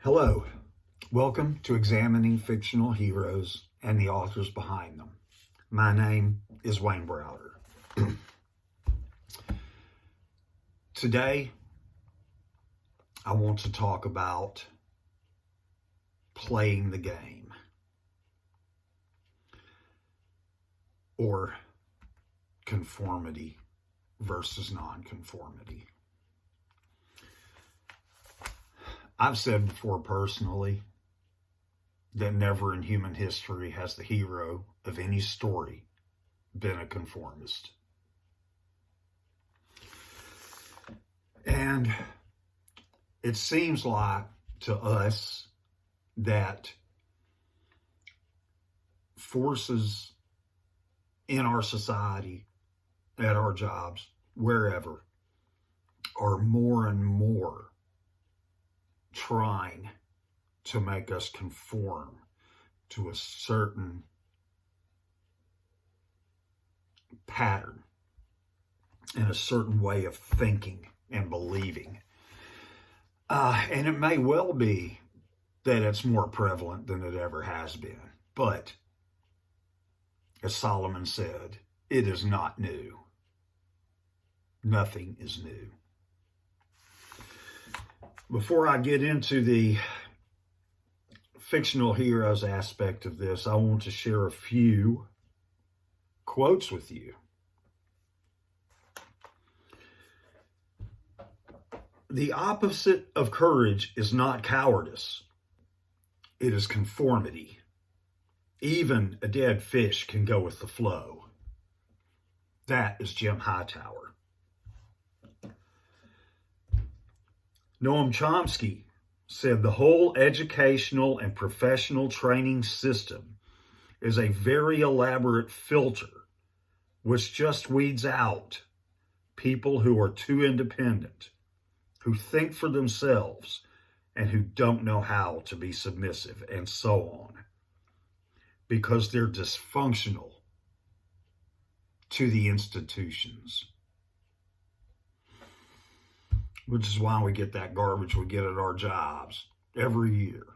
Hello, welcome to Examining Fictional Heroes and the Authors Behind Them. My name is Wayne Browder. Today, I want to talk about playing the game, or conformity versus nonconformity. I've said before personally that never in human history has the hero of any story been a conformist. And it seems like to us that forces in our society, at our jobs, wherever, are more and more trying to make us conform to a certain pattern and a certain way of thinking and believing. And it may well be that it's more prevalent than it ever has been. But as Solomon said, it is not new. Nothing is new. Before I get into the fictional heroes aspect of this, I want to share a few quotes with you. The opposite of courage is not cowardice. It is conformity. Even a dead fish can go with the flow. That is Jim Hightower. Noam Chomsky said the whole educational and professional training system is a very elaborate filter which just weeds out people who are too independent, who think for themselves, and who don't know how to be submissive, and so on, because they're dysfunctional to the institutions. Which is why we get that garbage we get at our jobs every year.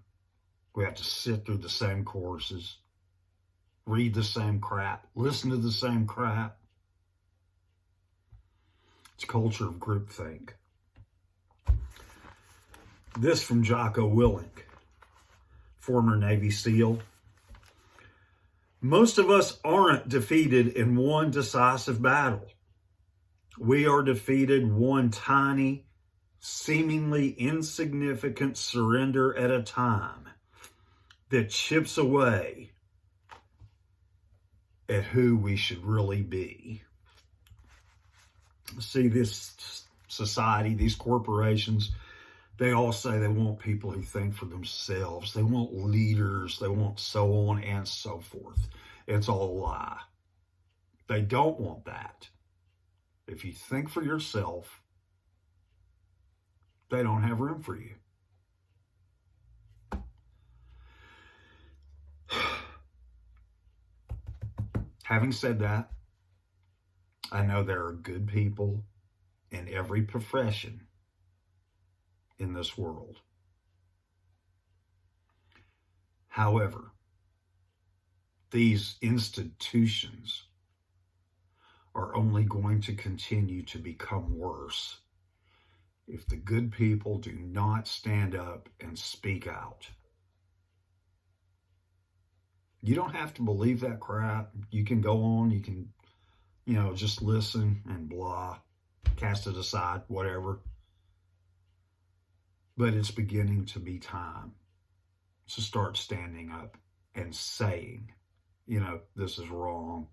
We have to sit through the same courses, read the same crap, listen to the same crap. It's a culture of groupthink. This from Jocko Willink, former Navy SEAL. Most of us aren't defeated in one decisive battle. We are defeated one tiny, seemingly insignificant surrender at a time that chips away at who we should really be. See, this society, these corporations, they all say they want people who think for themselves. They want leaders. They want so on and so forth. It's all a lie. They don't want that. If you think for yourself, they don't have room for you. Having said that, I know there are good people in every profession in this world. However, these institutions are only going to continue to become worse if the good people do not stand up and speak out. You don't have to believe that crap. You can go on, you can, just listen and blah, cast it aside, whatever. But it's beginning to be time to start standing up and saying, this is wrong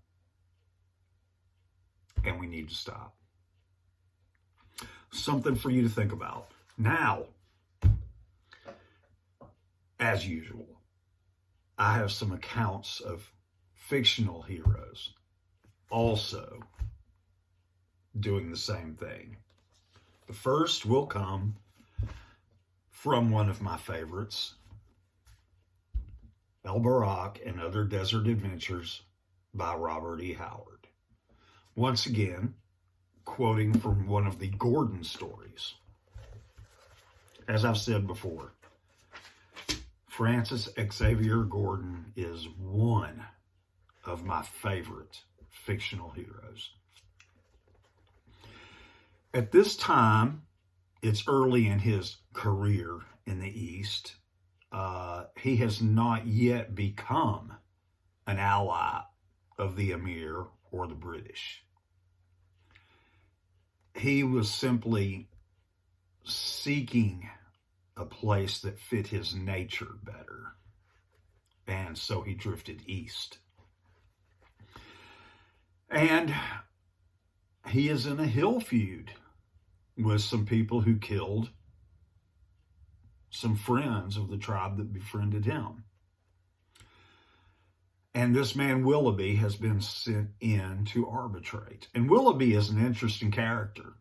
and we need to stop. Something for you to think about. Now, as usual, I have some accounts of fictional heroes also doing the same thing. The first will come from one of my favorites, Burroughs and Other Desert Adventures by Robert E. Howard. Once again, quoting from one of the Gordon stories. As I've said before, Francis Xavier Gordon is one of my favorite fictional heroes. At this time, it's early in his career in the East. He has not yet become an ally of the Emir or the British. He was simply seeking a place that fit his nature better. And so he drifted east. And he is in a hill feud with some people who killed some friends of the tribe that befriended him. And this man, Willoughby, has been sent in to arbitrate. And Willoughby is an interesting character.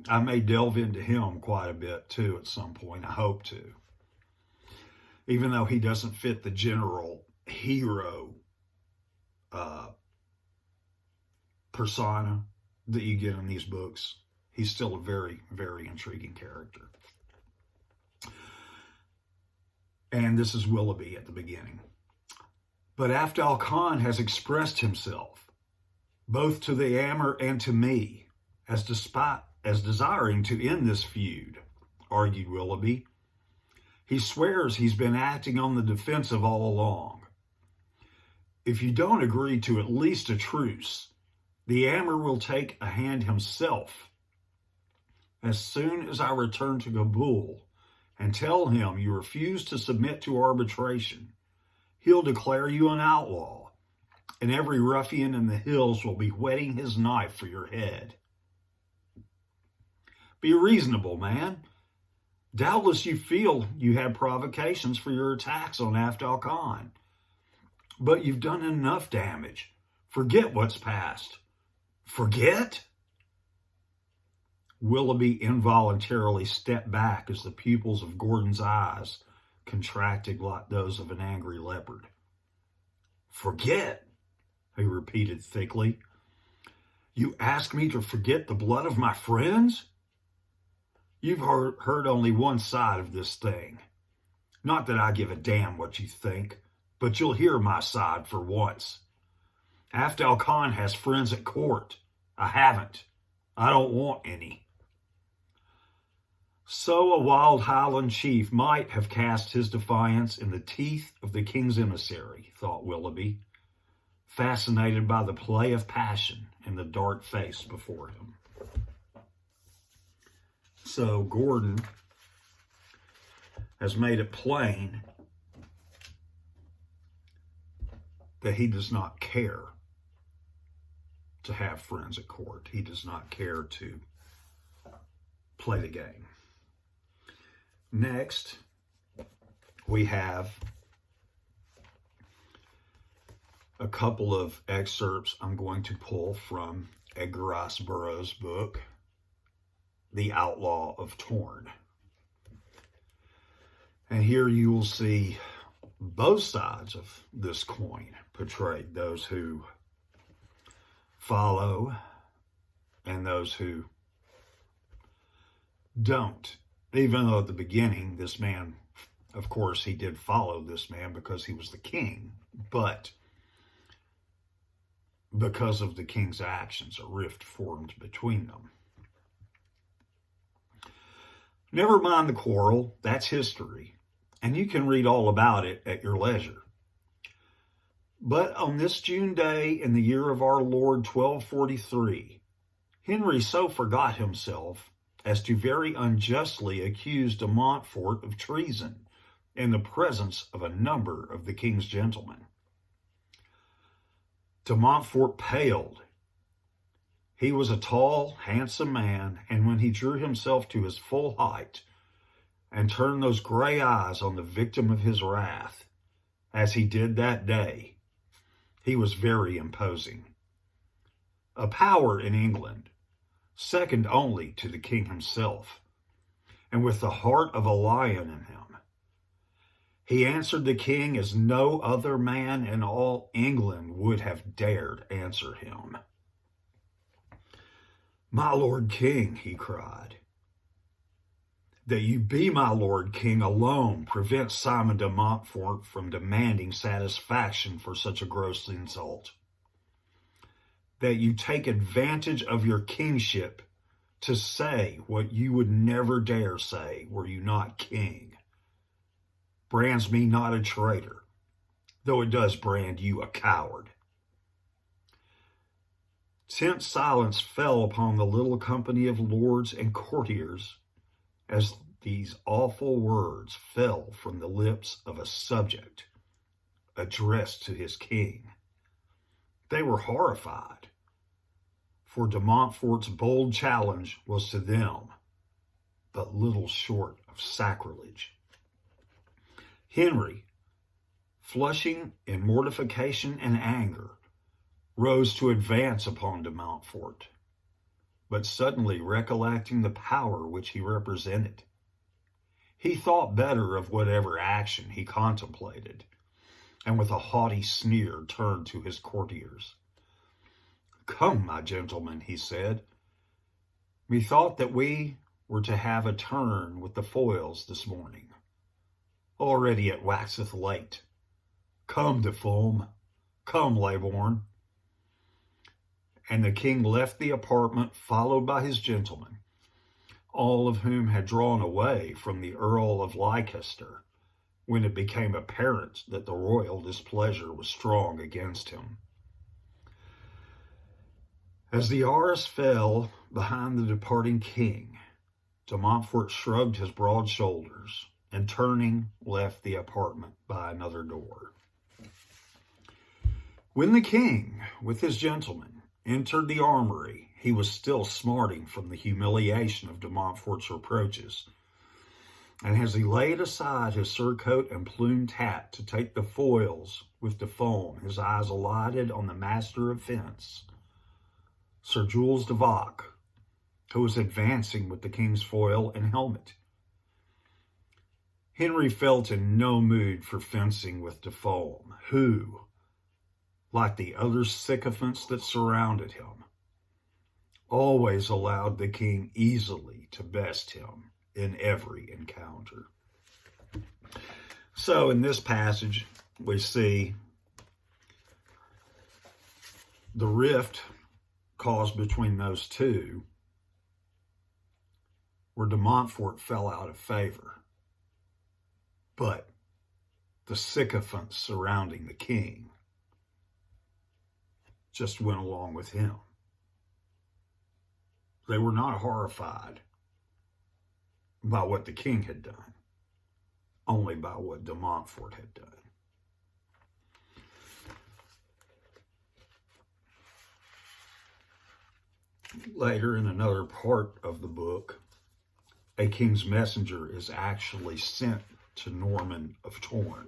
I may delve into him quite a bit, too, at some point. I hope to. Even though he doesn't fit the general hero persona that you get in these books, he's still a very, very intriguing character. And this is Willoughby at the beginning. But Afdal Khan has expressed himself, both to the Amir and to me, as desiring to end this feud, argued Willoughby. He swears he's been acting on the defensive all along. If you don't agree to at least a truce, the Amir will take a hand himself. As soon as I return to Kabul and tell him you refuse to submit to arbitration, he'll declare you an outlaw, and every ruffian in the hills will be whetting his knife for your head. Be reasonable, man. Doubtless you feel you had provocations for your attacks on Afdal Khan, but you've done enough damage. Forget what's past. Forget? Willoughby involuntarily stepped back as the pupils of Gordon's eyes contracted like those of an angry leopard. Forget, he repeated thickly. You ask me to forget the blood of my friends? You've heard only one side of this thing. Not that I give a damn what you think, but you'll hear my side for once. Afdal Khan has friends at court. I haven't. I don't want any. So a wild Highland chief might have cast his defiance in the teeth of the king's emissary, thought Willoughby, fascinated by the play of passion in the dark face before him. So Gordon has made it plain that he does not care to have friends at court. He does not care to play the game. Next, we have a couple of excerpts I'm going to pull from Edgar Rice Burroughs' book, The Outlaw of Torn. And here you will see both sides of this coin portrayed, those who follow and those who don't. Even though at the beginning, this man, of course, he did follow this man because he was the king, but because of the king's actions, a rift formed between them. Never mind the quarrel, that's history, and you can read all about it at your leisure. But on this June day in the year of our Lord 1243, Henry so forgot himself as to very unjustly accuse de Montfort of treason in the presence of a number of the king's gentlemen. De Montfort paled. He was a tall, handsome man, and when he drew himself to his full height and turned those gray eyes on the victim of his wrath, as he did that day, he was very imposing. A power in England, second only to the king himself, and with the heart of a lion in him. He answered the king as no other man in all England would have dared answer him. "My lord king," he cried, that you be my Lord King alone prevents Simon de Montfort from demanding satisfaction for such a gross insult. That you take advantage of your kingship to say what you would never dare say were you not king, brands me not a traitor, though it does brand you a coward. Tense silence fell upon the little company of lords and courtiers as these awful words fell from the lips of a subject addressed to his king. They were horrified, for de Montfort's bold challenge was to them but little short of sacrilege. Henry, flushing in mortification and anger, rose to advance upon de Montfort, but suddenly recollecting the power which he represented, he thought better of whatever action he contemplated, and with a haughty sneer turned to his courtiers. "Come, my gentlemen," he said, "methought that we were to have a turn with the foils this morning. Already it waxeth late. Come, De Fulm, come, Laybourne." And the king left the apartment, followed by his gentlemen, all of whom had drawn away from the Earl of Leicester when it became apparent that the royal displeasure was strong against him. As the arras fell behind the departing king, de Montfort shrugged his broad shoulders and, turning, left the apartment by another door. When the king, with his gentlemen, entered the armory, he was still smarting from the humiliation of de Montfort's reproaches, and as he laid aside his surcoat and plumed hat to take the foils with De Fulm, his eyes alighted on the master of fence, Sir Jules de Vac, who was advancing with the king's foil and helmet. Henry felt in no mood for fencing with De Fulm, who, like the other sycophants that surrounded him, always allowed the king easily to best him in every encounter. So in this passage, we see the rift caused between those two, where de Montfort fell out of favor. But the sycophants surrounding the king just went along with him. They were not horrified by what the king had done, only by what de Montfort had done. Later, in another part of the book, a king's messenger is actually sent to Norman of Torn,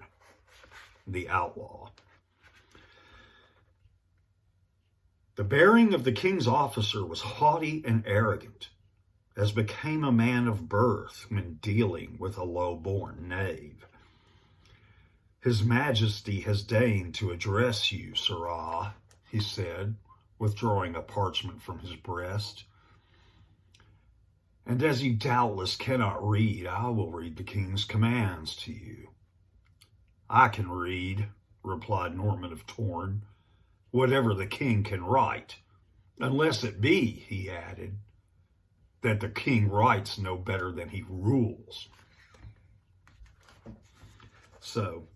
the outlaw. The bearing of the king's officer was haughty and arrogant, as became a man of birth when dealing with a low-born knave. "His Majesty has deigned to address you, sirrah," he said, withdrawing a parchment from his breast. "And as you doubtless cannot read, I will read the king's commands to you." "I can read," replied Norman of Torn, "whatever the king can write, unless it be," he added, "that the king writes no better than he rules." So,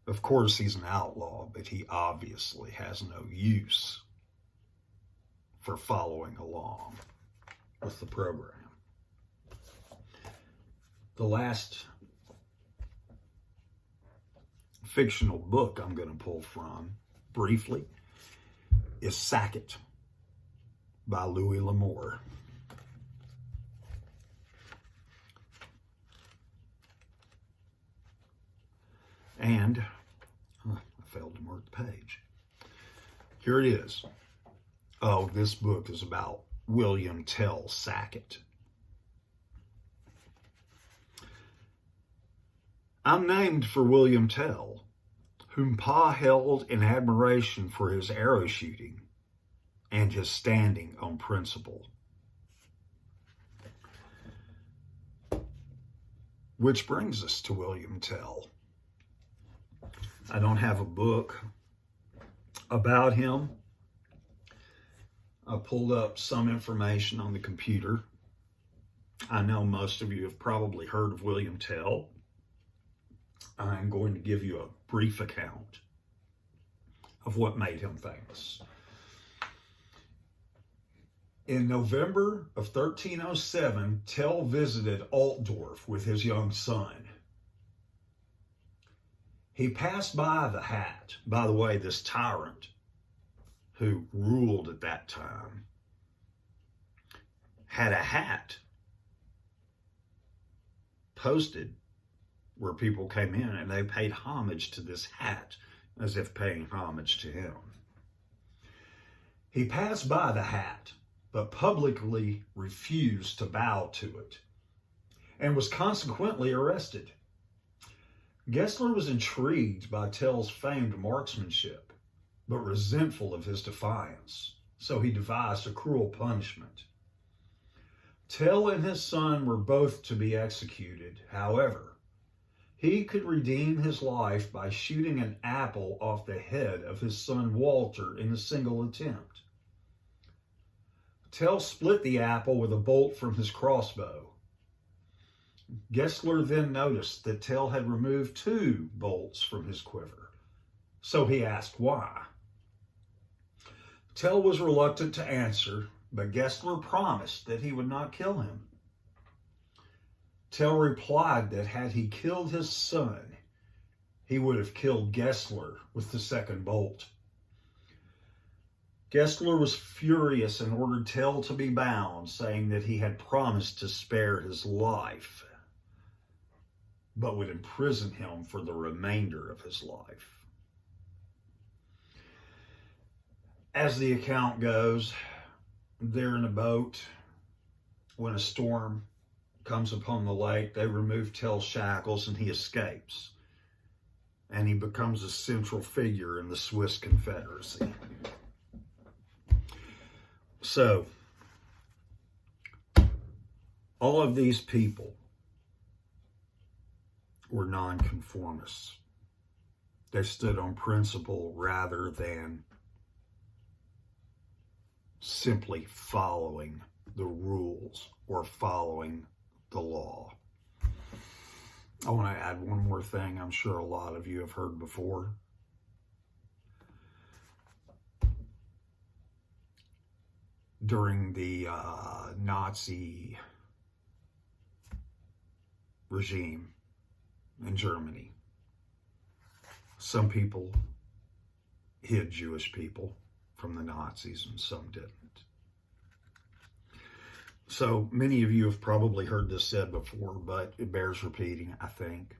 of course, he's an outlaw, but he obviously has no use for following along with the program. The last fictional book I'm going to pull from, briefly, is Sackett by Louis L'Amour. And I failed to mark the page. Here it is. Oh, this book is about William Tell Sackett. "I'm named for William Tell, whom Pa held in admiration for his arrow shooting and his standing on principle. Which brings us to William Tell. I don't have a book about him. I pulled up some information on the computer. I know most of you have probably heard of William Tell. I'm going to give you a brief account of what made him famous. In November of 1307, Tell visited Altdorf with his young son. He passed by the hat. By the way, this tyrant who ruled at that time had a hat posted where people came in and they paid homage to this hat as if paying homage to him. He passed by the hat, but publicly refused to bow to it, and was consequently arrested. Gessler was intrigued by Tell's famed marksmanship, but resentful of his defiance, so he devised a cruel punishment. Tell and his son were both to be executed. However, he could redeem his life by shooting an apple off the head of his son Walter in a single attempt. Tell split the apple with a bolt from his crossbow. Gessler then noticed that Tell had removed 2 bolts from his quiver, so he asked why. Tell was reluctant to answer, but Gessler promised that he would not kill him. Tell replied that had he killed his son, he would have killed Gessler with the second bolt. Gessler was furious and ordered Tell to be bound, saying that he had promised to spare his life, but would imprison him for the remainder of his life. As the account goes, they're in a boat when a storm comes upon the lake. They remove Tell's shackles and he escapes, and he becomes a central figure in the Swiss Confederacy. So, all of these people were nonconformists. They stood on principle rather than simply following the rules or following the law. I want to add one more thing I'm sure a lot of you have heard before. During the Nazi regime in Germany, some people hid Jewish people from the Nazis and some didn't. So many of you have probably heard this said before, but it bears repeating, I think.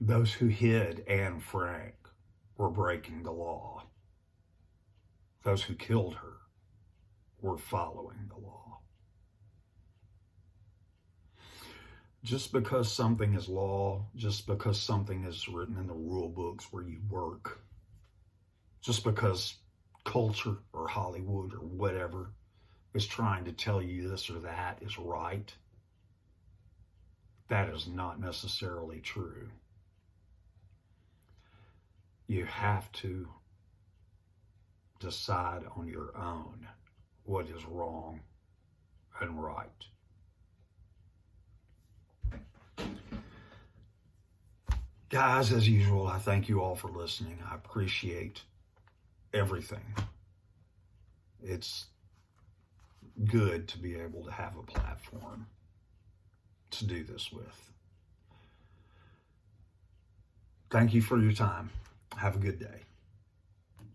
Those who hid Anne Frank were breaking the law. Those who killed her were following the law. Just because something is law, just because something is written in the rule books where you work, just because culture or Hollywood or whatever is trying to tell you this or that is right, that is not necessarily true. You have to decide on your own what is wrong and right. Guys, as usual, I thank you all for listening. I appreciate everything. It's good to be able to have a platform to do this with. Thank you for your time. Have a good day.